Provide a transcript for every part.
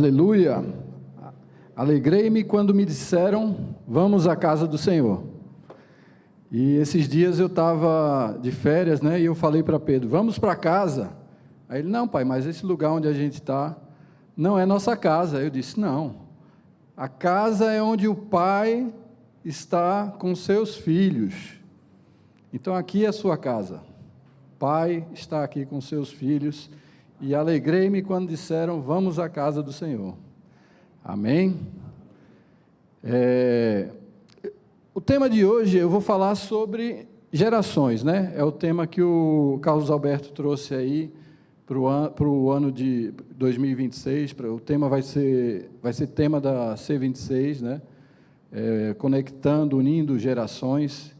Aleluia! Alegrei-me quando me disseram, vamos à casa do Senhor. E esses dias eu estava de férias, né? E eu falei para Pedro, vamos para casa. Aí ele, não, pai, mas esse lugar onde a gente está não é nossa casa. Aí eu disse, não, a casa é onde o pai está com seus filhos. Então aqui é a sua casa. O pai está aqui com seus filhos. E alegrei-me quando disseram, vamos à casa do Senhor. Amém? O tema de hoje eu vou falar sobre gerações, né? É o tema que o Carlos Alberto trouxe aí para o ano de 2026. O tema vai ser tema da C26, né? Conectando, unindo gerações.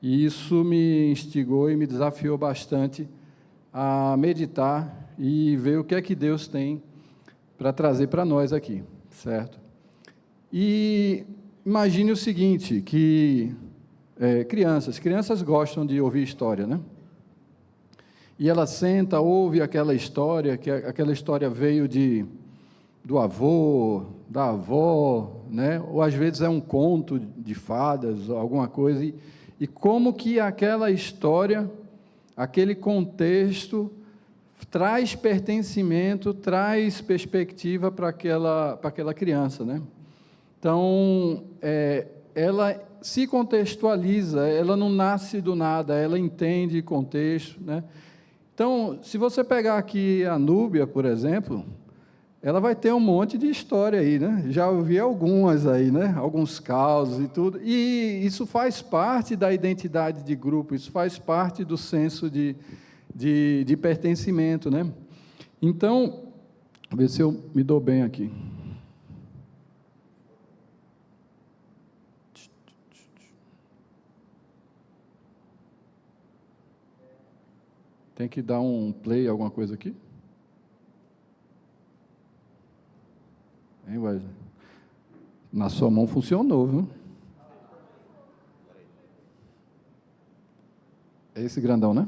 E isso me instigou e me desafiou bastante a meditar e ver o que é que Deus tem para trazer para nós aqui, certo? E imagine o seguinte, que crianças gostam de ouvir história, né? E ela senta, ouve aquela história, que aquela história veio do avô, da avó, né? Ou às vezes é um conto de fadas, alguma coisa, e como que aquela história, aquele contexto, traz pertencimento, traz perspectiva para aquela criança, né? Então, ela se contextualiza, ela não nasce do nada, ela entende contexto, né? Então, se você pegar aqui a Núbia, por exemplo, ela vai ter um monte de história aí, né? Já ouvi algumas aí, né? Alguns causos e tudo, e isso faz parte da identidade de grupo, isso faz parte do senso de pertencimento, né? Então, vou ver se eu me dou bem aqui. Tem que dar um play, alguma coisa aqui? Hein, Wesley? Na sua mão funcionou, viu? É esse grandão, né?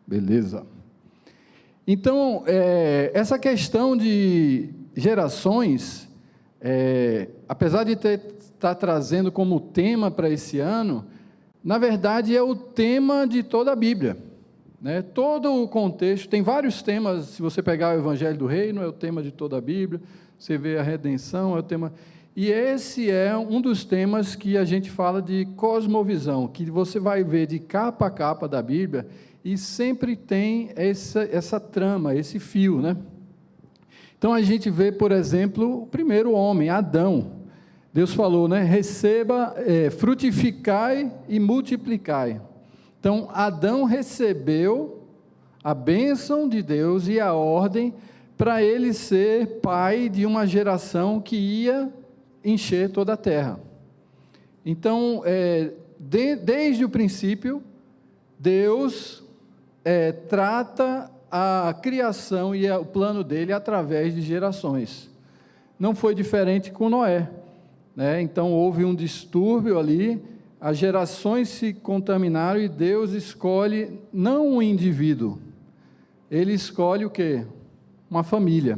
Beleza. Então, essa questão de gerações, apesar de estar trazendo como tema para esse ano, na verdade é o tema de toda a Bíblia, né? Todo o contexto, tem vários temas, se você pegar o Evangelho do Reino, é o tema de toda a Bíblia, você vê a redenção, é o tema... E esse é um dos temas que a gente fala de cosmovisão, que você vai ver de capa a capa da Bíblia, e sempre tem essa trama, esse fio, né? Então, a gente vê, por exemplo, o primeiro homem, Adão. Deus falou, né? Receba, frutificai e multiplicai. Então, Adão recebeu a bênção de Deus e a ordem para ele ser pai de uma geração que ia encher toda a terra. Então, desde o princípio, Deus trata a criação e o plano dele através de gerações. Não foi diferente com Noé, né? Então, houve um distúrbio ali, as gerações se contaminaram e Deus escolhe não um indivíduo, ele escolhe o quê? Uma família.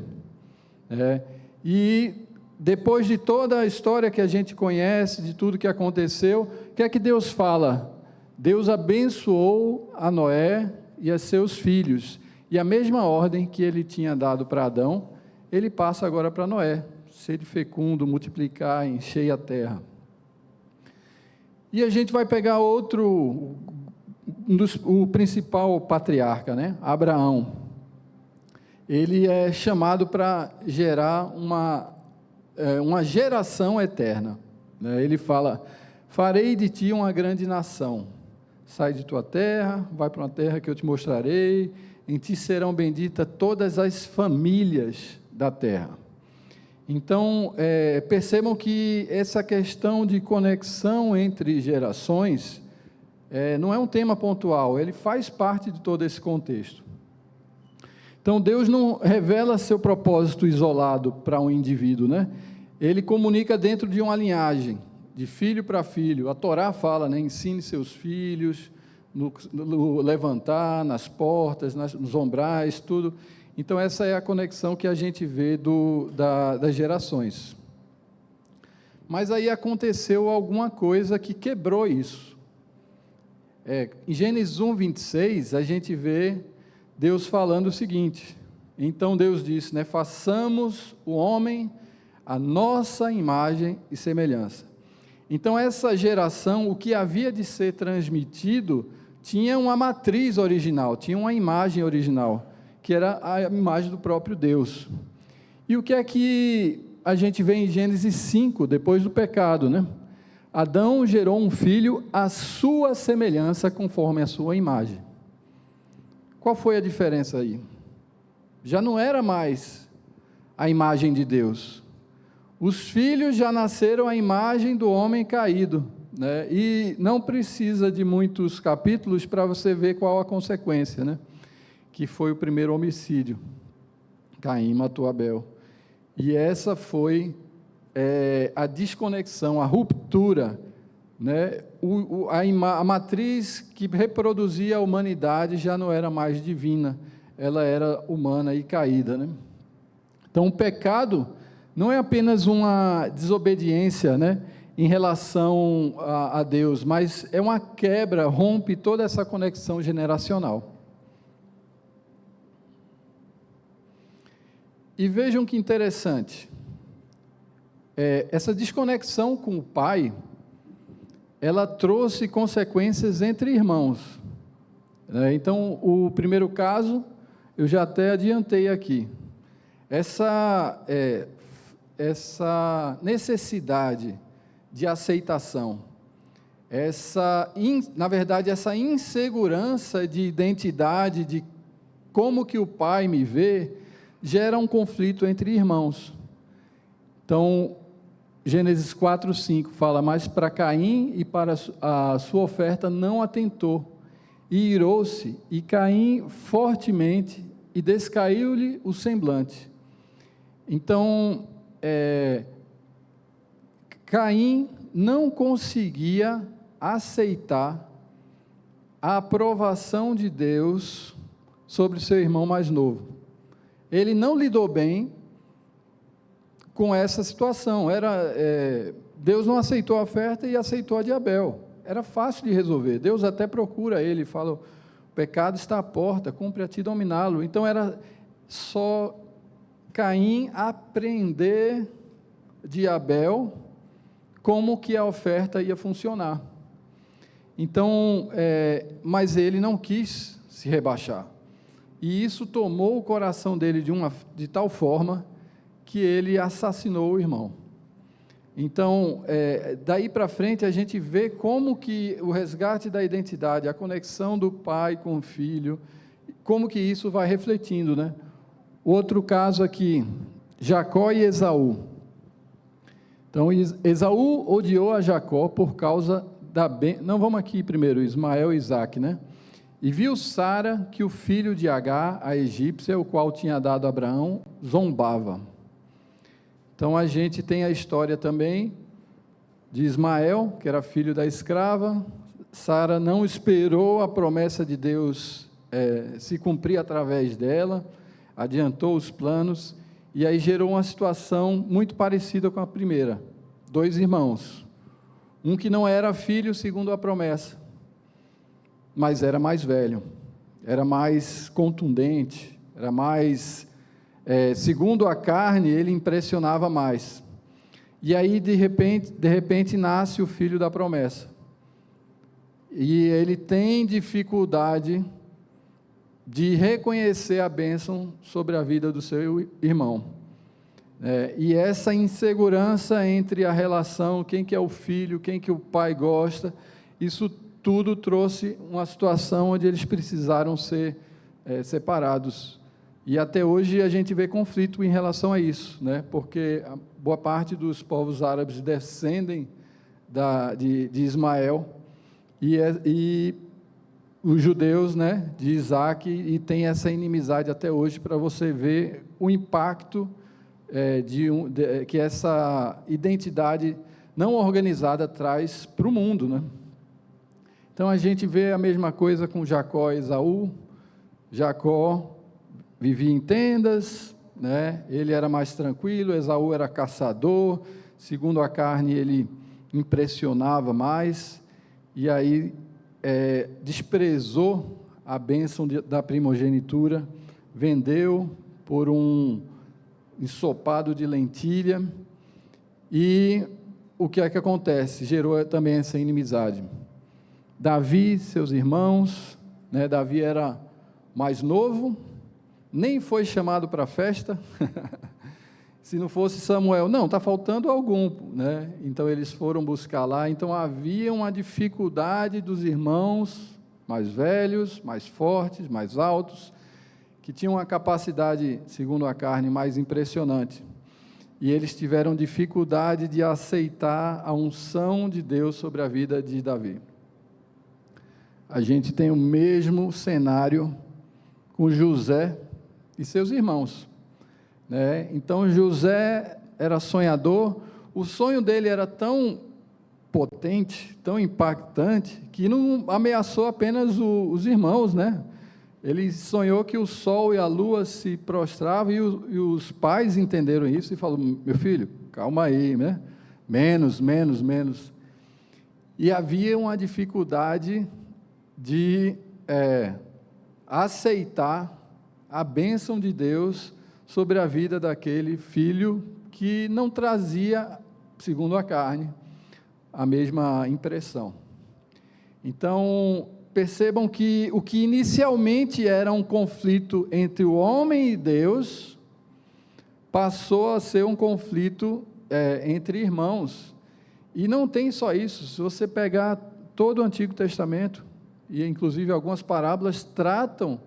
E depois de toda a história que a gente conhece, de tudo que aconteceu, o que é que Deus fala? Deus abençoou a Noé e a seus filhos, e a mesma ordem que ele tinha dado para Adão, ele passa agora para Noé: sede fecundo, multiplicar, enchei a terra. E a gente vai pegar o principal patriarca, né? Abraão. Ele é chamado para gerar uma geração eterna, né? Ele fala, farei de ti uma grande nação, sai de tua terra, vai para uma terra que eu te mostrarei, em ti serão benditas todas as famílias da terra. Então, percebam que essa questão de conexão entre gerações não é um tema pontual, ele faz parte de todo esse contexto. Então, Deus não revela seu propósito isolado para um indivíduo, né? Ele comunica dentro de uma linhagem, de filho para filho. A Torá fala, né? Ensine seus filhos, no levantar, nas portas, nos ombrais, tudo. Então, essa é a conexão que a gente vê das gerações. Mas aí aconteceu alguma coisa que quebrou isso. Em Gênesis 1, 26, a gente vê Deus falando o seguinte: então Deus disse, né, façamos o homem a nossa imagem e semelhança. Então essa geração, o que havia de ser transmitido, tinha uma matriz original, tinha uma imagem original, que era a imagem do próprio Deus. E o que é que a gente vê em Gênesis 5, depois do pecado, né? Adão gerou um filho à sua semelhança, conforme a sua imagem. Qual foi a diferença aí? Já não era mais a imagem de Deus. Os filhos já nasceram à imagem do homem caído, né? E não precisa de muitos capítulos para você ver qual a consequência, né? Que foi o primeiro homicídio. Caim matou Abel. E essa foi a desconexão, a ruptura, né? A matriz que reproduzia a humanidade já não era mais divina, ela era humana e caída, né? Então, o pecado não é apenas uma desobediência, né, em relação a Deus, mas é uma quebra, rompe toda essa conexão generacional. E vejam que interessante, essa desconexão com o pai, ela trouxe consequências entre irmãos. Então, o primeiro caso, eu já até adiantei aqui. Essa necessidade de aceitação, na verdade, essa insegurança de identidade, de como que o pai me vê, gera um conflito entre irmãos. Então, Gênesis 4, 5 fala, mas para Caim e para a sua oferta não atentou, e irou-se, e Caim fortemente, e descaiu-lhe o semblante. Então, Caim não conseguia aceitar a aprovação de Deus sobre seu irmão mais novo. Ele não lidou bem com essa situação. Deus não aceitou a oferta e aceitou a de Abel. Era fácil de resolver. Deus até procura ele, fala, o pecado está à porta, cumpre a ti dominá-lo. Então era só Caim aprender de Abel como que a oferta ia funcionar. Então, mas ele não quis se rebaixar. E isso tomou o coração dele de tal forma que ele assassinou o irmão. Então, daí para frente a gente vê como que o resgate da identidade, a conexão do pai com o filho, como que isso vai refletindo, né? Outro caso aqui, Jacó e Esaú. Então, Esaú odiou a Jacó por causa não, vamos aqui primeiro, Ismael e Isaque, né? E viu Sara que o filho de Agar, a egípcia, o qual tinha dado a Abraão, zombava. Então, a gente tem a história também de Ismael, que era filho da escrava. Sara não esperou a promessa de Deus se cumprir através dela, adiantou os planos, e aí gerou uma situação muito parecida com a primeira. 2 irmãos, um que não era filho segundo a promessa, mas era mais velho, era mais contundente, era mais... segundo a carne, ele impressionava mais. E aí, de repente, nasce o filho da promessa. E ele tem dificuldade de reconhecer a bênção sobre a vida do seu irmão. E essa insegurança entre a relação, quem que é o filho, quem que o pai gosta, isso tudo trouxe uma situação onde eles precisaram ser separados. E até hoje a gente vê conflito em relação a isso, né? Porque a boa parte dos povos árabes descendem de Ismael, e os judeus, né, de Isaac, e tem essa inimizade até hoje, para você ver o impacto que essa identidade não organizada traz para o mundo, né? Então a gente vê a mesma coisa com Jacó e Esaú. Jacó vivia em tendas, né? Ele era mais tranquilo, Esaú era caçador, segundo a carne ele impressionava mais, e aí desprezou a bênção da primogenitura, vendeu por um ensopado de lentilha, e o que é que acontece? Gerou também essa inimizade. Davi, seus irmãos, né? Davi era mais novo, nem foi chamado para a festa, se não fosse Samuel, não, está faltando algum, né? Então eles foram buscar lá, então havia uma dificuldade dos irmãos mais velhos, mais fortes, mais altos, que tinham uma capacidade, segundo a carne, mais impressionante, e eles tiveram dificuldade de aceitar a unção de Deus sobre a vida de Davi. A gente tem o mesmo cenário com José e seus irmãos, né? Então José era sonhador, o sonho dele era tão potente, tão impactante, que não ameaçou apenas os irmãos, né? Ele sonhou que o sol e a lua se prostravam, e os pais entenderam isso e falaram: meu filho, calma aí, né? Menos. E havia uma dificuldade de aceitar a bênção de Deus sobre a vida daquele filho que não trazia, segundo a carne, a mesma impressão. Então, percebam que o que inicialmente era um conflito entre o homem e Deus, passou a ser um conflito entre irmãos. E não tem só isso, se você pegar todo o Antigo Testamento, e inclusive algumas parábolas tratam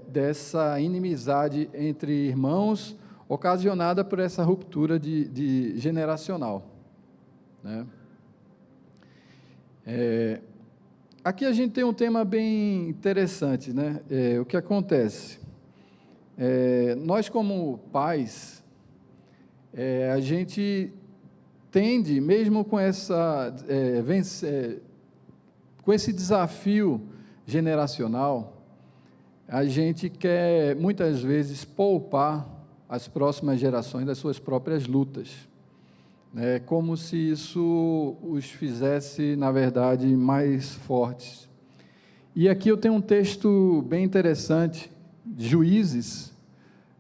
dessa inimizade entre irmãos, ocasionada por essa ruptura de generacional, né? Aqui a gente tem um tema bem interessante, né? O que acontece? Nós como pais, a gente tende, mesmo com com esse desafio generacional, a gente quer muitas vezes poupar as próximas gerações das suas próprias lutas, né? Como se isso os fizesse, na verdade, mais fortes. E aqui eu tenho um texto bem interessante, de Juízes,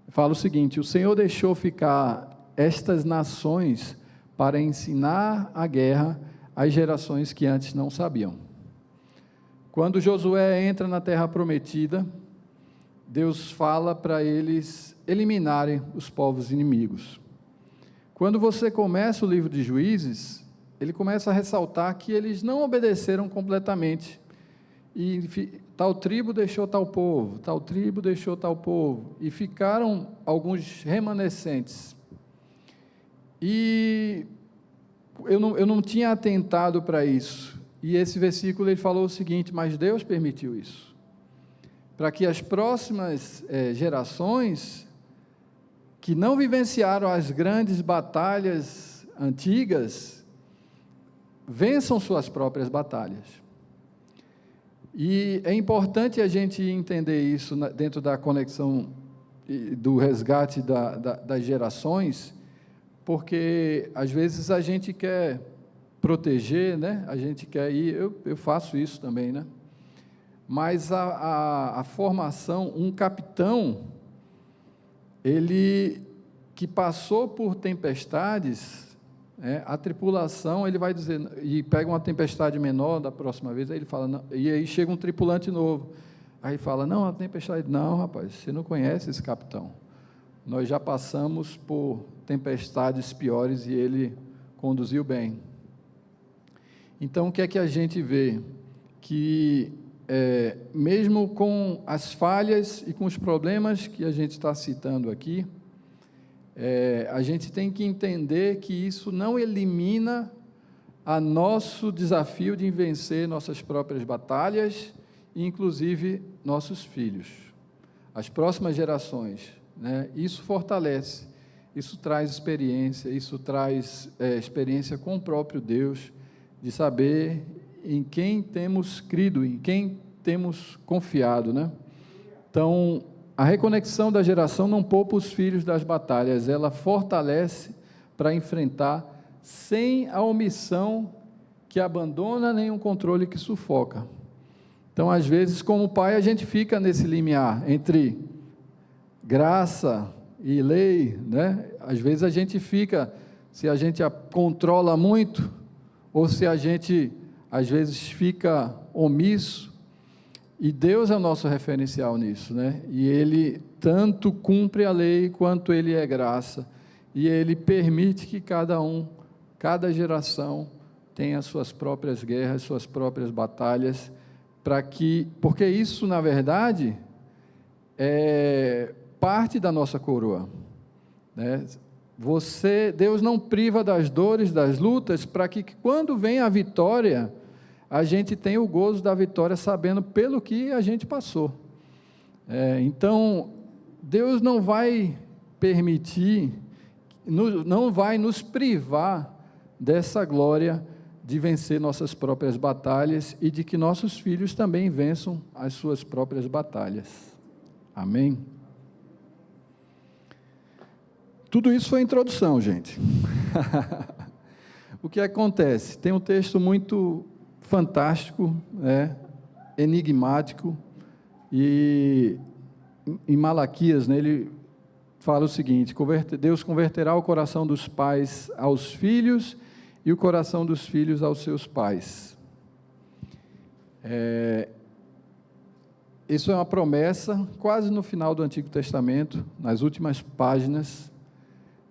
fala o seguinte: o Senhor deixou ficar estas nações para ensinar a guerra às gerações que antes não sabiam. Quando Josué entra na terra prometida, Deus fala para eles eliminarem os povos inimigos. Quando você começa o livro de Juízes, ele começa a ressaltar que eles não obedeceram completamente, e tal tribo deixou tal povo, tal tribo deixou tal povo, e ficaram alguns remanescentes. E eu não tinha atentado para isso, e esse versículo ele falou o seguinte: mas Deus permitiu isso, para que as próximas gerações, que não vivenciaram as grandes batalhas antigas, vençam suas próprias batalhas. E é importante a gente entender isso dentro da conexão do resgate das gerações, porque às vezes a gente quer proteger, né? A gente quer ir, eu faço isso também, né? Mas a formação, um capitão, ele que passou por tempestades, a tripulação, ele vai dizer, e pega uma tempestade menor da próxima vez, aí ele fala, não, e aí chega um tripulante novo, aí fala, não, a tempestade, não, rapaz, você não conhece esse capitão, nós já passamos por tempestades piores e ele conduziu bem. Então, o que é que a gente vê? Que mesmo com as falhas e com os problemas que a gente está citando aqui, a gente tem que entender que isso não elimina a nosso desafio de vencer nossas próprias batalhas, inclusive nossos filhos, as próximas gerações, né? Isso fortalece, isso traz experiência, isso traz experiência com o próprio Deus, de saber em quem temos crido, em quem temos confiado, né? Então, a reconexão da geração não poupa os filhos das batalhas, ela fortalece para enfrentar sem a omissão que abandona, nem um controle que sufoca. Então, às vezes, como pai, a gente fica nesse limiar entre graça e lei, né? Às vezes a gente fica, se a gente a controla muito, ou se a gente, às vezes, fica omisso, e Deus é o nosso referencial nisso, né? E Ele tanto cumpre a lei, quanto Ele é graça, e Ele permite que cada geração tenha suas próprias guerras, suas próprias batalhas, porque isso, na verdade, é parte da nossa coroa, né? Deus não priva das dores, das lutas, para que quando vem a vitória, a gente tenha o gozo da vitória, sabendo pelo que a gente passou. Então, Deus não vai permitir, não vai nos privar dessa glória de vencer nossas próprias batalhas e de que nossos filhos também vençam as suas próprias batalhas. Amém? Tudo isso foi introdução, gente. O que acontece? Tem um texto muito fantástico, enigmático, e em Malaquias, né, ele fala o seguinte: Deus converterá o coração dos pais aos filhos e o coração dos filhos aos seus pais. Isso é uma promessa, quase no final do Antigo Testamento, nas últimas páginas.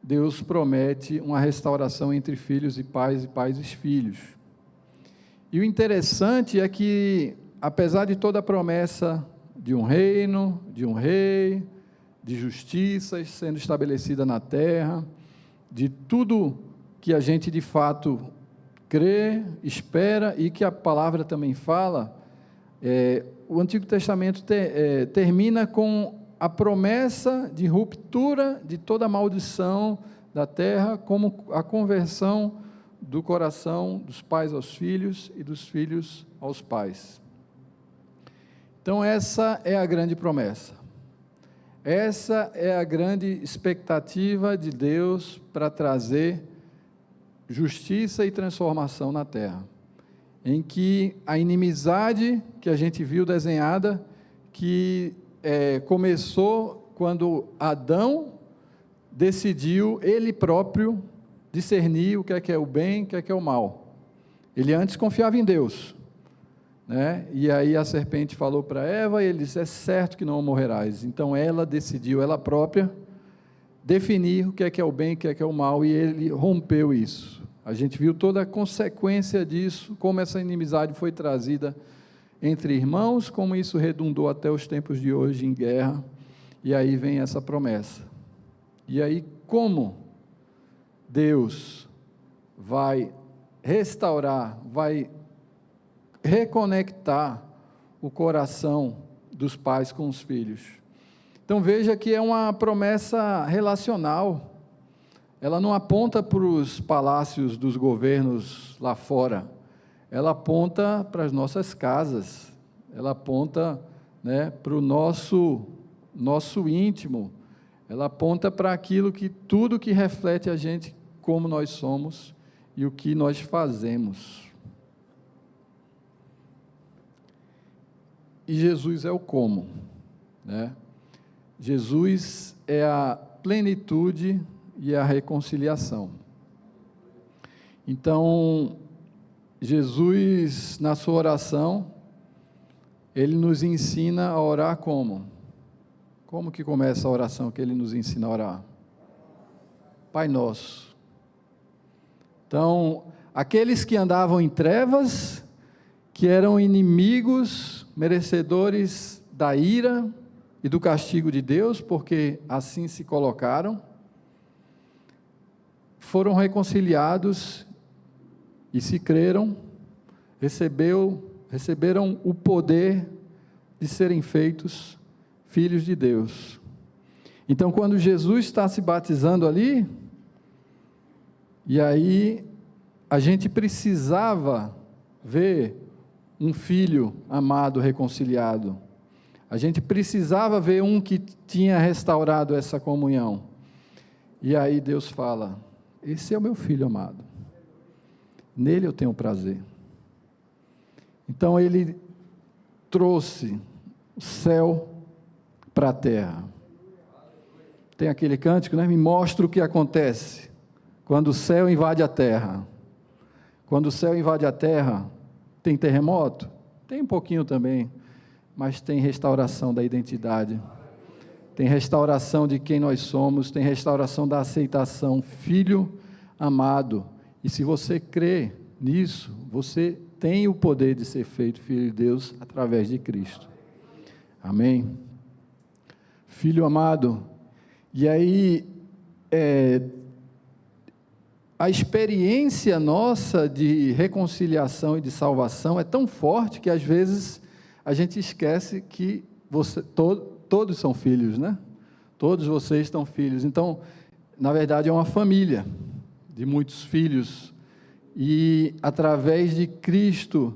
Deus promete uma restauração entre filhos e pais e filhos. E o interessante é que, apesar de toda a promessa de um reino, de um rei, de justiças sendo estabelecida na terra, de tudo que a gente de fato crê, espera e que a palavra também fala, o Antigo Testamento termina com a promessa de ruptura de toda a maldição da terra, como a conversão do coração dos pais aos filhos e dos filhos aos pais. Então, essa é a grande promessa. Essa é a grande expectativa de Deus para trazer justiça e transformação na terra, em que a inimizade que a gente viu desenhada, que começou quando Adão decidiu ele próprio discernir o que é o bem, o que é o mal. Ele antes confiava em Deus, né? E aí a serpente falou para Eva, e ele disse: é certo que não morrerás. Então ela decidiu, ela própria, definir o que é o bem, o que é o mal, e ele rompeu isso. A gente viu toda a consequência disso, como essa inimizade foi trazida entre irmãos, como isso redundou até os tempos de hoje em guerra, e aí vem essa promessa. E aí, como Deus vai restaurar, vai reconectar o coração dos pais com os filhos? Então veja que é uma promessa relacional, ela não aponta para os palácios dos governos lá fora, ela aponta para as nossas casas, ela aponta, né, para o nosso íntimo, ela aponta para tudo que reflete a gente, como nós somos e o que nós fazemos. E Jesus é o como, né? Jesus é a plenitude e a reconciliação. Então, Jesus, na sua oração, ele nos ensina a orar como? Como que começa a oração que ele nos ensina a orar? Pai Nosso. Então, aqueles que andavam em trevas, que eram inimigos, merecedores da ira e do castigo de Deus, porque assim se colocaram, foram reconciliados e se creram, receberam o poder de serem feitos filhos de Deus. Então, quando Jesus está se batizando ali, e aí a gente precisava ver um filho amado reconciliado, A gente precisava ver um que tinha restaurado essa comunhão. E aí Deus fala: esse é o meu filho amado, nele eu tenho prazer. Então ele trouxe o céu para a terra. Tem aquele cântico, né? Me mostra o que acontece quando o céu invade a terra. Quando o céu invade a terra, tem terremoto? Tem um pouquinho também, mas tem restauração da identidade, tem restauração de quem nós somos, tem restauração da aceitação, filho amado. E se você crê nisso, você tem o poder de ser feito filho de Deus através de Cristo. Amém? Filho amado. E aí, a experiência nossa de reconciliação e de salvação é tão forte que às vezes a gente esquece que todos são filhos, né? Todos vocês são filhos. Então, na verdade, é uma família de muitos filhos. E através de Cristo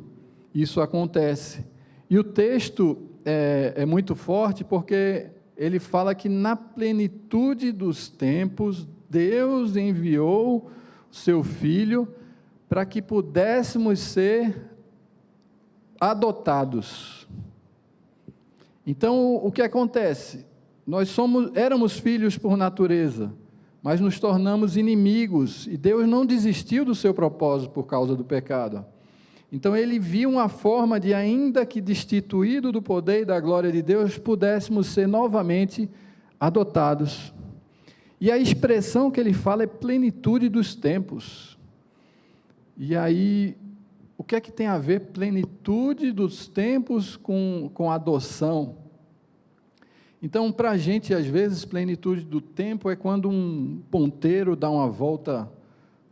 isso acontece. E o texto é muito forte porque ele fala que na plenitude dos tempos, Deus enviou seu Filho para que pudéssemos ser adotados. Então, o que acontece? Nós éramos filhos por natureza, mas nos tornamos inimigos, e Deus não desistiu do seu propósito por causa do pecado. Então ele viu uma forma de, ainda que destituído do poder e da glória de Deus, pudéssemos ser novamente adotados. E a expressão que ele fala é plenitude dos tempos. E aí, o que é que tem a ver plenitude dos tempos com adoção? Então, para a gente, às vezes, plenitude do tempo é quando um ponteiro dá uma volta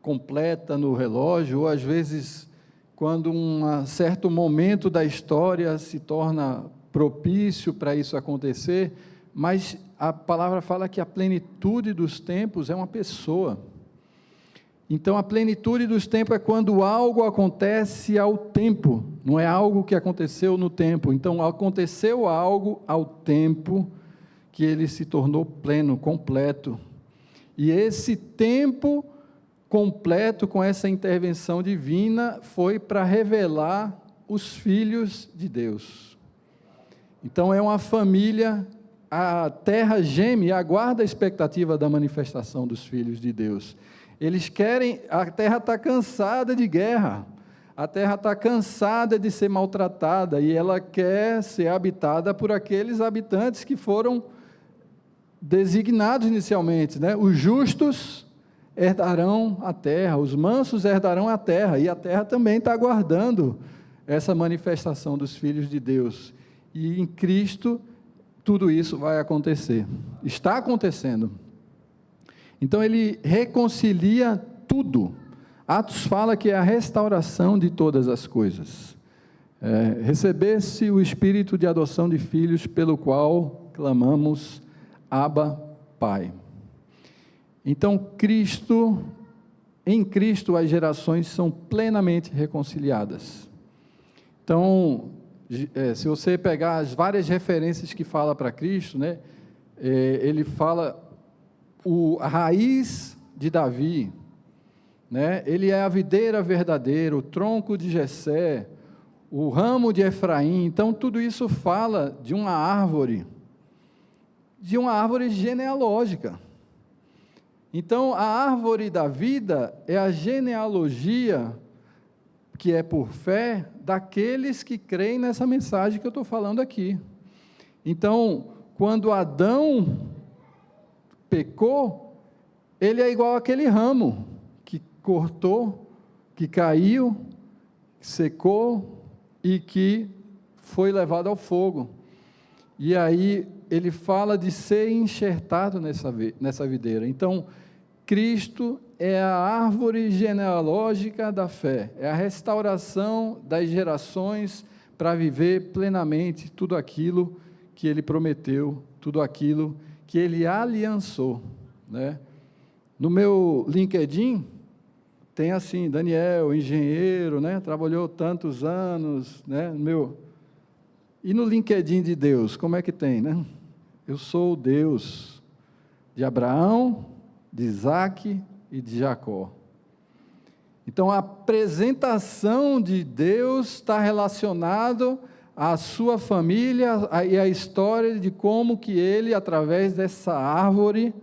completa no relógio, ou às vezes, quando um certo momento da história se torna propício para isso acontecer, mas a palavra fala que a plenitude dos tempos é uma pessoa. Então, a plenitude dos tempos é quando algo acontece ao tempo, não é algo que aconteceu no tempo. Então, aconteceu algo ao tempo que ele se tornou pleno, completo. E esse tempo completo, com essa intervenção divina, foi para revelar os filhos de Deus. Então, é uma família. A terra geme e aguarda a expectativa da manifestação dos filhos de Deus. Eles querem, a terra está cansada de guerra, a terra está cansada de ser maltratada, e ela quer ser habitada por aqueles habitantes que foram designados inicialmente, né? Os justos herdarão a terra, os mansos herdarão a terra, e a terra também está aguardando essa manifestação dos filhos de Deus. E em Cristo tudo isso vai acontecer, está acontecendo. Então ele reconcilia tudo. Atos fala que é a restauração de todas as coisas. Recebesse o espírito de adoção de filhos, pelo qual clamamos, Abba, Pai. Então em Cristo as gerações são plenamente reconciliadas. Então, se você pegar as várias referências que fala para Cristo, né, ele fala a raiz de Davi, né, ele é a videira verdadeira, o tronco de Jessé, o ramo de Efraim. Então tudo isso fala de uma árvore genealógica. Então a árvore da vida é a genealogia que é por fé daqueles que creem nessa mensagem que eu estou falando aqui. Então, quando Adão pecou, ele é igual àquele ramo que cortou, que caiu, que secou e que foi levado ao fogo. E aí ele fala de ser enxertado nessa videira. Então, Cristo é a árvore genealógica da fé, é a restauração das gerações para viver plenamente tudo aquilo que ele prometeu, tudo aquilo que ele aliançou, né? No meu LinkedIn tem assim, Daniel, engenheiro, né? Trabalhou tantos anos, né? E no LinkedIn de Deus, como é que tem, né? Eu sou o Deus de Abraão, de Isaque e de Jacó. Então, a apresentação de Deus está relacionado à sua família e à história de como que ele, através dessa árvore,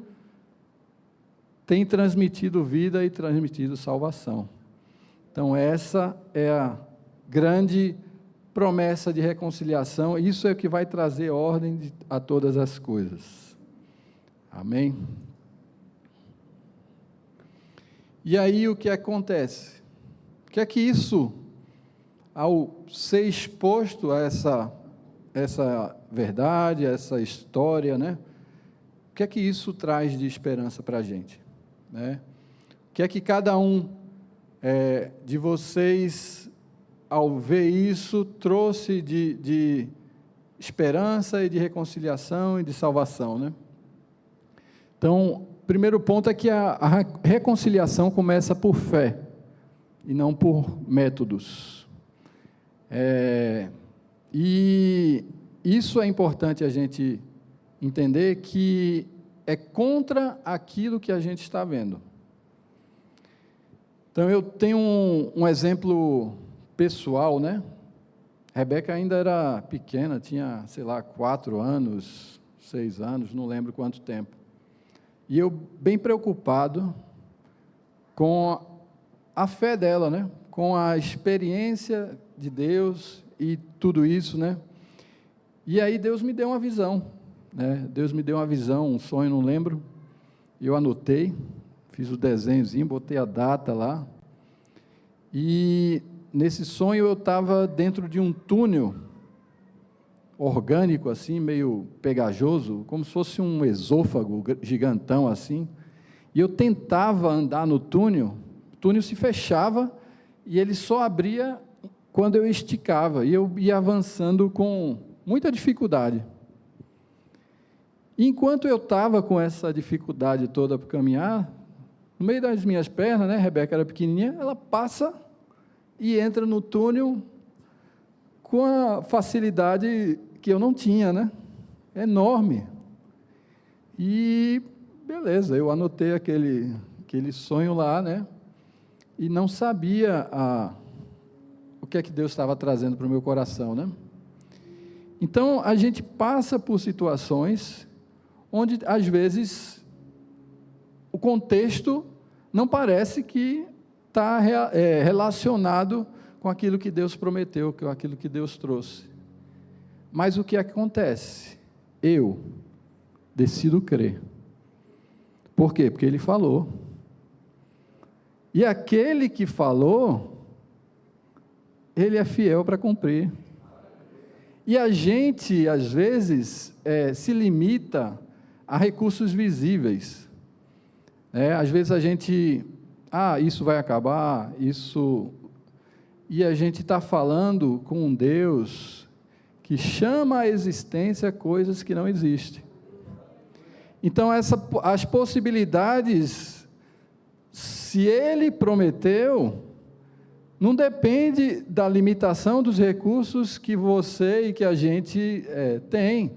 tem transmitido vida e transmitido salvação. Então, essa é a grande promessa de reconciliação. Isso é o que vai trazer ordem a todas as coisas. Amém? E aí o que acontece? O que é que isso, ao ser exposto a essa verdade, a essa história, né? O que é que isso traz de esperança para a gente? Né? O que é que cada um de vocês, ao ver isso, trouxe de esperança e de reconciliação e de salvação, né? Então, o primeiro ponto é que a reconciliação começa por fé e não por métodos. E isso é importante a gente entender, que é contra aquilo que a gente está vendo. Então, eu tenho um exemplo pessoal, né? Rebeca ainda era pequena, tinha, 4 anos, 6 anos, não lembro quanto tempo. E eu bem preocupado com a fé dela, né? Com a experiência de Deus e tudo isso, né? E aí Deus me deu uma visão, né? Deus me deu uma visão, um sonho, não lembro. Eu anotei, fiz o desenhozinho, botei a data lá. E nesse sonho eu estava dentro de um túnel orgânico, assim, meio pegajoso, como se fosse um esôfago gigantão, assim, e eu tentava andar no túnel, o túnel se fechava, e ele só abria quando eu esticava, e eu ia avançando com muita dificuldade. E enquanto eu estava com essa dificuldade toda para caminhar, no meio das minhas pernas, né, Rebeca era pequenininha, ela passa e entra no túnel com a facilidade que eu não tinha, né? Enorme. E, beleza, eu anotei aquele sonho lá, né? E não sabia o que é que Deus estava trazendo para o meu coração, né? Então, a gente passa por situações onde, às vezes, o contexto não parece que está relacionado com aquilo que Deus prometeu, com aquilo que Deus trouxe. Mas o que acontece? Eu decido crer. Por quê? Porque Ele falou. E aquele que falou, Ele é fiel para cumprir. E a gente, às vezes, se limita a recursos visíveis. Às vezes a gente, isso vai acabar, isso... E a gente está falando com um Deus que chama à existência coisas que não existem. Então, as possibilidades, se Ele prometeu, não depende da limitação dos recursos que você e que a gente tem.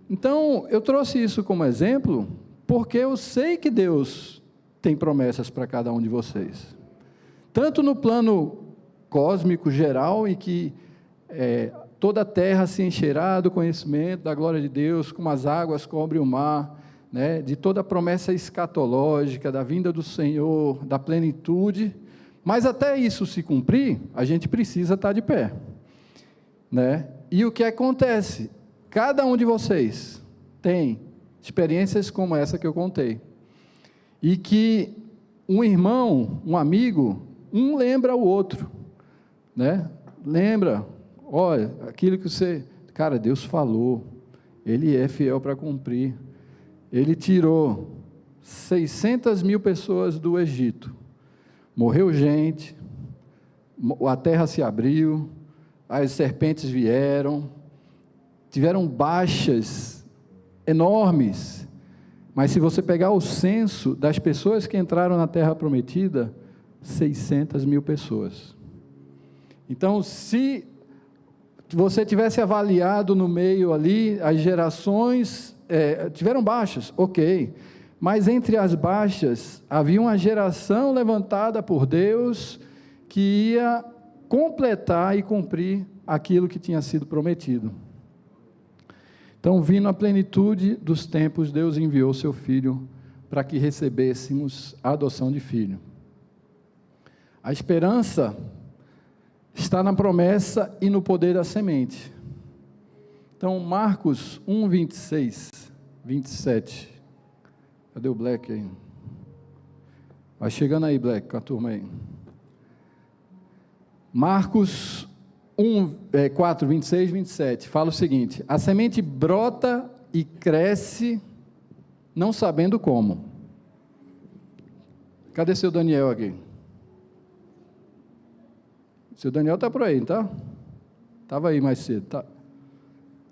Então, eu trouxe isso como exemplo, porque eu sei que Deus tem promessas para cada um de vocês. Tanto no plano cósmico geral, em que toda a terra se encherá do conhecimento da glória de Deus, como as águas cobrem o mar, né, de toda a promessa escatológica, da vinda do Senhor, da plenitude, mas até isso se cumprir, a gente precisa estar de pé, né? E o que acontece? Cada um de vocês tem experiências como essa que eu contei, e que um irmão, um amigo, um lembra o outro, né? Lembra, olha, aquilo que você... Cara, Deus falou, Ele é fiel para cumprir. Ele tirou 600 mil pessoas do Egito. Morreu gente, a terra se abriu, as serpentes vieram, tiveram baixas enormes. Mas se você pegar o censo das pessoas que entraram na terra prometida, 600 mil pessoas. Então, se você tivesse avaliado no meio ali, as gerações tiveram baixas, ok, mas entre as baixas havia uma geração levantada por Deus que ia completar e cumprir aquilo que tinha sido prometido. Então, vindo a plenitude dos tempos, Deus enviou seu Filho para que recebêssemos a adoção de filho. A esperança está na promessa e no poder da semente. Então, Marcos 1, 26, 27. Cadê o Black aí? Vai chegando aí, Black, com a turma aí. Marcos 4, 26, 27, fala o seguinte: a semente brota e cresce, não sabendo como. Cadê seu Daniel aqui? Seu Daniel está por aí, não tá? Estava aí mais cedo, tá?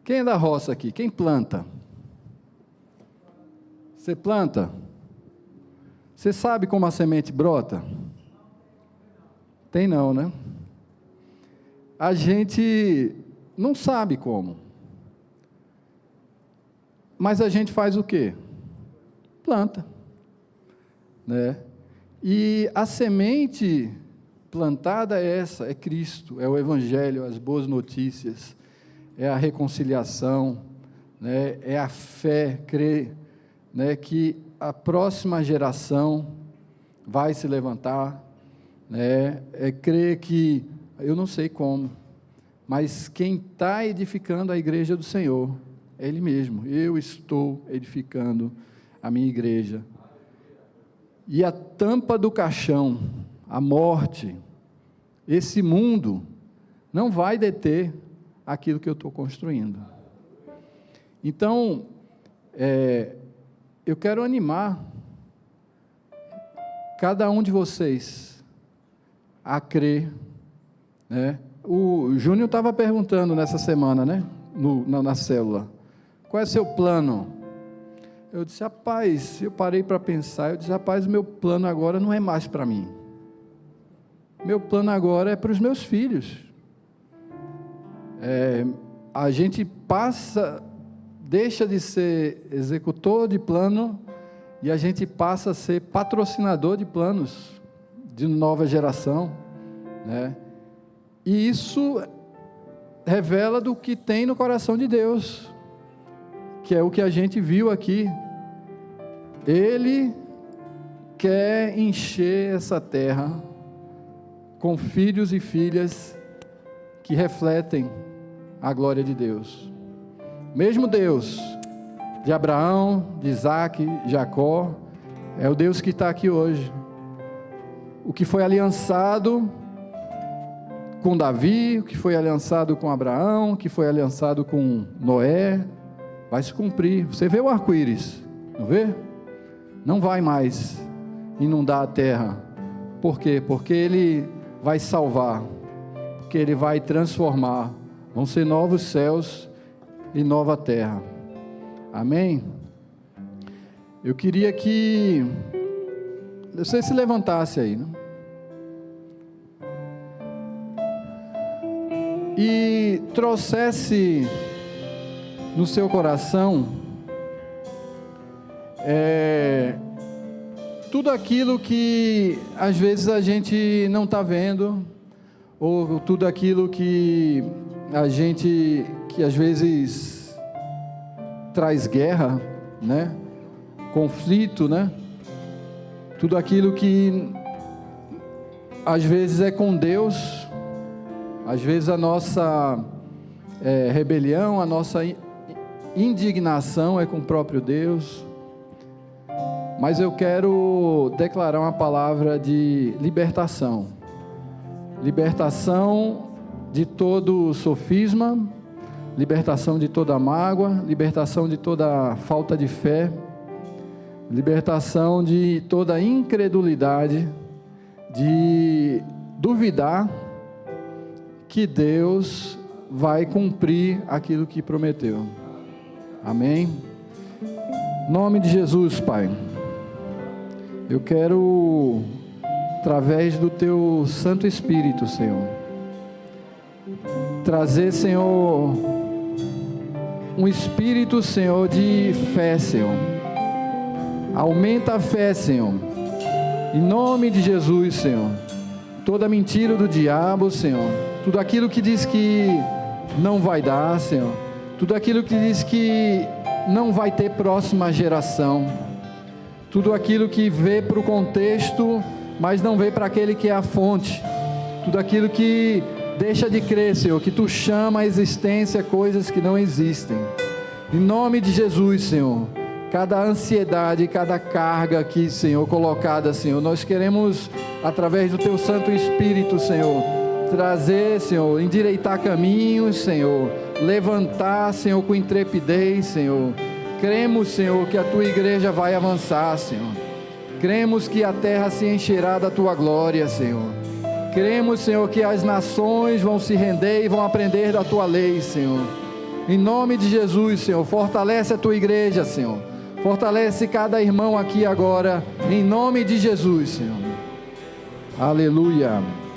Quem é da roça aqui? Quem planta? Você planta? Você sabe como a semente brota? Tem não, né? A gente não sabe como. Mas a gente faz o quê? Planta, né? E a semente plantada é essa, é Cristo, é o Evangelho, as boas notícias, é a reconciliação, né? É a fé, crer, né, que a próxima geração vai se levantar, né? É crer que, eu não sei como, mas quem está edificando a igreja do Senhor é Ele mesmo. Eu estou edificando a minha igreja. E a tampa do caixão, a morte, esse mundo, não vai deter aquilo que eu estou construindo. Então, eu quero animar cada um de vocês a crer, né? O Júnior estava perguntando nessa semana, né? Na célula, qual é o seu plano? Eu disse, rapaz, eu parei para pensar, eu disse, rapaz, meu plano agora não é mais para mim, meu plano agora é para os meus filhos. A gente deixa de ser executor de plano, e a gente passa a ser patrocinador de planos, de nova geração, né? E isso revela do que tem no coração de Deus, que é o que a gente viu aqui. Ele quer encher essa terra com filhos e filhas que refletem a glória de Deus. Mesmo Deus de Abraão, de Isaac, Jacó, é o Deus que está aqui hoje. O que foi aliançado com Davi, o que foi aliançado com Abraão, o que foi aliançado com Noé, vai se cumprir. Você vê o arco-íris, não vê? Não vai mais inundar a terra. Por quê? Porque Ele vai salvar, porque Ele vai transformar. Vão ser novos céus e nova terra. Amém? Eu queria que você se levantasse aí, né? E trouxesse no seu coração tudo aquilo que às vezes a gente não está vendo, ou tudo aquilo que às vezes traz guerra, né? Conflito, né? Tudo aquilo que às vezes é com Deus, às vezes a nossa rebelião, a nossa indignação é com o próprio Deus. Mas eu quero declarar uma palavra de libertação. Libertação de todo sofisma, libertação de toda mágoa, libertação de toda falta de fé, libertação de toda incredulidade, de duvidar que Deus vai cumprir aquilo que prometeu. Amém? Em nome de Jesus, Pai, eu quero, através do Teu Santo Espírito, Senhor, trazer, Senhor, um espírito, Senhor, de fé, Senhor. Aumenta a fé, Senhor. Em nome de Jesus, Senhor. Toda mentira do diabo, Senhor. Tudo aquilo que diz que não vai dar, Senhor. Tudo aquilo que diz que não vai ter próxima geração. Tudo aquilo que vê para o contexto, mas não vê para aquele que é a fonte. Tudo aquilo que deixa de crer, Senhor, que Tu chama à existência coisas que não existem. Em nome de Jesus, Senhor. Cada ansiedade, cada carga aqui, Senhor, colocada, Senhor, nós queremos, através do Teu Santo Espírito, Senhor, trazer, Senhor, endireitar caminhos, Senhor, levantar, Senhor, com intrepidez, Senhor. Cremos, Senhor, que a Tua igreja vai avançar, Senhor. Cremos que a terra se encherá da Tua glória, Senhor. Cremos, Senhor, que as nações vão se render e vão aprender da Tua lei, Senhor. Em nome de Jesus, Senhor, fortalece a Tua igreja, Senhor. Fortalece cada irmão aqui agora, em nome de Jesus, Senhor. Aleluia.